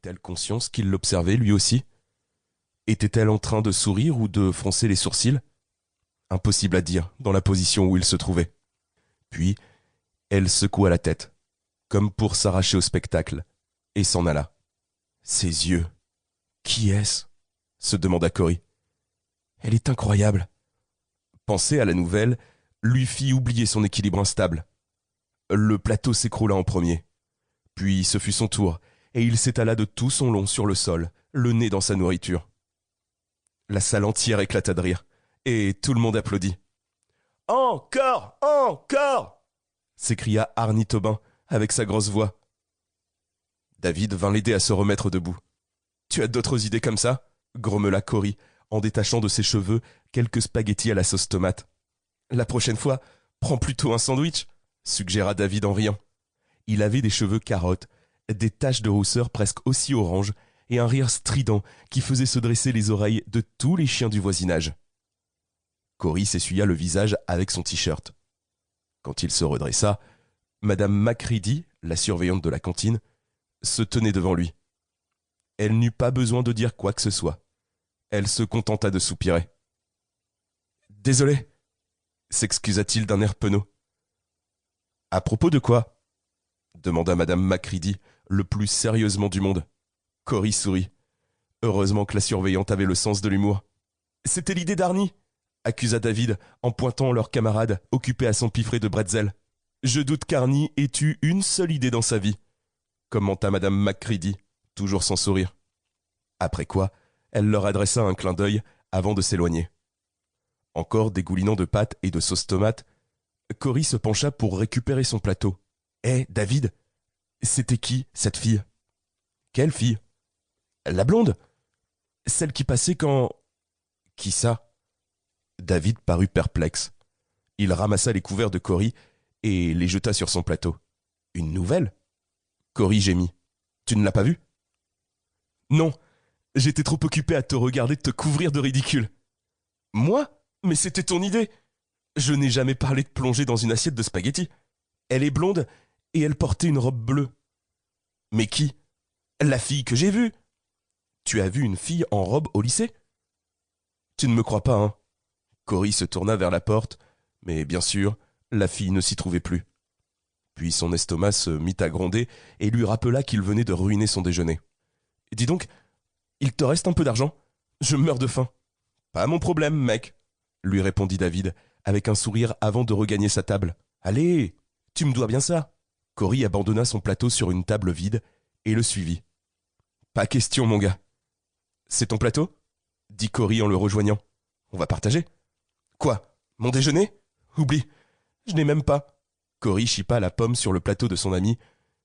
Avait-elle conscience qu'il l'observait lui aussi? Était-elle en train de sourire ou de froncer les sourcils? Impossible à dire dans la position où il se trouvait. Puis, elle secoua la tête, comme pour s'arracher au spectacle, et s'en alla. Ses yeux. Qui est-ce? Se demanda Cory. Elle est incroyable. Penser à la nouvelle lui fit oublier son équilibre instable. Le plateau s'écroula en premier. Puis ce fut son tour, et il s'étala de tout son long sur le sol, le nez dans sa nourriture. La salle entière éclata de rire, et tout le monde applaudit. « Encore! Encore !» s'écria Arnie Tobin avec sa grosse voix. David vint l'aider à se remettre debout. « Tu as d'autres idées comme ça ?» grommela Cory, en détachant de ses cheveux quelques spaghettis à la sauce tomate. « La prochaine fois, prends plutôt un sandwich !» suggéra David en riant. Il avait des cheveux carottes, des taches de rousseur presque aussi orange et un rire strident qui faisait se dresser les oreilles de tous les chiens du voisinage. Cory s'essuya le visage avec son t-shirt. Quand il se redressa, Madame Macready, la surveillante de la cantine, se tenait devant lui. Elle n'eut pas besoin de dire quoi que ce soit. Elle se contenta de soupirer. « Désolé !» s'excusa-t-il d'un air penaud. « À propos de quoi ?» demanda Madame Macready, le plus sérieusement du monde. Cory sourit. Heureusement que la surveillante avait le sens de l'humour. « C'était l'idée d'Arnie !» accusa David en pointant leur camarade occupé à s'empiffrer de bretzel. « Je doute qu'Arnie ait eu une seule idée dans sa vie !» commenta Madame Macready, toujours sans sourire. Après quoi, elle leur adressa un clin d'œil avant de s'éloigner. Encore dégoulinant de pâtes et de sauce tomate, Cory se pencha pour récupérer son plateau. « Hé, David, c'était qui, cette fille ?»« Quelle fille ?»« La blonde. Celle qui passait quand... » ?»« Qui ça ?» David parut perplexe. Il ramassa les couverts de Cory et les jeta sur son plateau. « Une nouvelle ?» Cory gémit. « Tu ne l'as pas vue ?»« Non, j'étais trop occupé à te regarder te couvrir de ridicule. »« Moi ? Mais c'était ton idée. Je n'ai jamais parlé de plonger dans une assiette de spaghettis. Elle est blonde et elle portait une robe bleue. »« Mais qui ? La fille que j'ai vue. »« Tu as vu une fille en robe au lycée ? » ?»« Tu ne me crois pas, hein ?» Cory se tourna vers la porte, mais bien sûr, la fille ne s'y trouvait plus. Puis son estomac se mit à gronder et lui rappela qu'il venait de ruiner son déjeuner. « Dis donc, il te reste un peu d'argent ? Je meurs de faim. »« Pas mon problème, mec, » lui répondit David, avec un sourire avant de regagner sa table. « Allez, tu me dois bien ça. » Cory abandonna son plateau sur une table vide et le suivit. « Pas question, mon gars. »« C'est ton plateau ?» dit Cory en le rejoignant. « On va partager. »« Quoi ? Mon déjeuner ? Oublie, je n'ai même pas. » Cory chippa la pomme sur le plateau de son ami,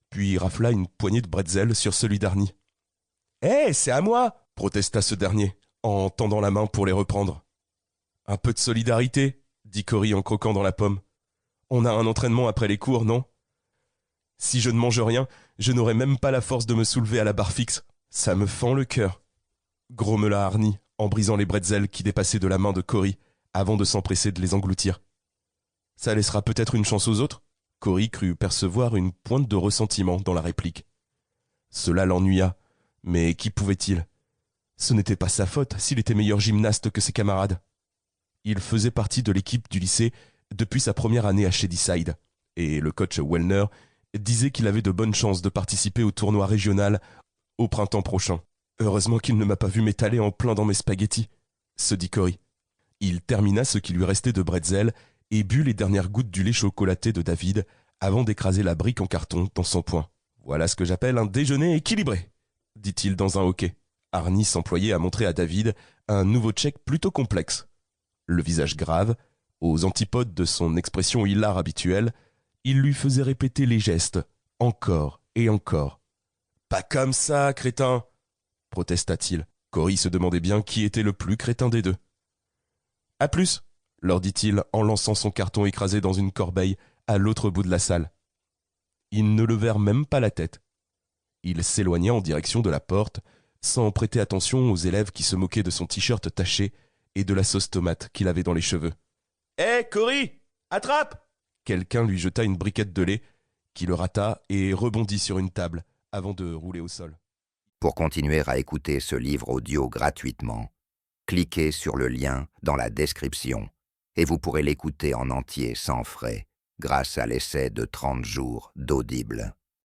puis rafla une poignée de bretzel sur celui d'Arnie. « Hé, c'est à moi !» protesta ce dernier, en tendant la main pour les reprendre. « Un peu de solidarité, » dit Cory en croquant dans la pomme. « On a un entraînement après les cours, non ? Si je ne mange rien, je n'aurai même pas la force de me soulever à la barre fixe. Ça me fend le cœur. » grommela Arnie en brisant les bretzels qui dépassaient de la main de Cory avant de s'empresser de les engloutir. « Ça laissera peut-être une chance aux autres ?» Cory crut percevoir une pointe de ressentiment dans la réplique. Cela l'ennuya, mais qu'y pouvait-il ? Ce n'était pas sa faute s'il était meilleur gymnaste que ses camarades. Il faisait partie de l'équipe du lycée depuis sa première année à Shadyside, et le coach Wellner disait qu'il avait de bonnes chances de participer au tournoi régional au printemps prochain. « Heureusement qu'il ne m'a pas vu m'étaler en plein dans mes spaghettis, » se dit Cory. Il termina ce qui lui restait de bretzel et but les dernières gouttes du lait chocolaté de David avant d'écraser la brique en carton dans son poing. « Voilà ce que j'appelle un déjeuner équilibré, » dit-il dans un hoquet. Arnie s'employait à montrer à David un nouveau tchèque plutôt complexe. Le visage grave, aux antipodes de son expression hilare habituelle, il lui faisait répéter les gestes, encore et encore. « Pas comme ça, crétin !» protesta-t-il. Cory se demandait bien qui était le plus crétin des deux. « À plus !» leur dit-il en lançant son carton écrasé dans une corbeille à l'autre bout de la salle. Ils ne levèrent même pas la tête. Il s'éloigna en direction de la porte, sans prêter attention aux élèves qui se moquaient de son t-shirt taché et de la sauce tomate qu'il avait dans les cheveux. « Hé, Cory, attrape !» Quelqu'un lui jeta une briquette de lait, qui le rata et rebondit sur une table avant de rouler au sol. Pour continuer à écouter ce livre audio gratuitement, cliquez sur le lien dans la description et vous pourrez l'écouter en entier sans frais grâce à l'essai de 30 jours d'Audible.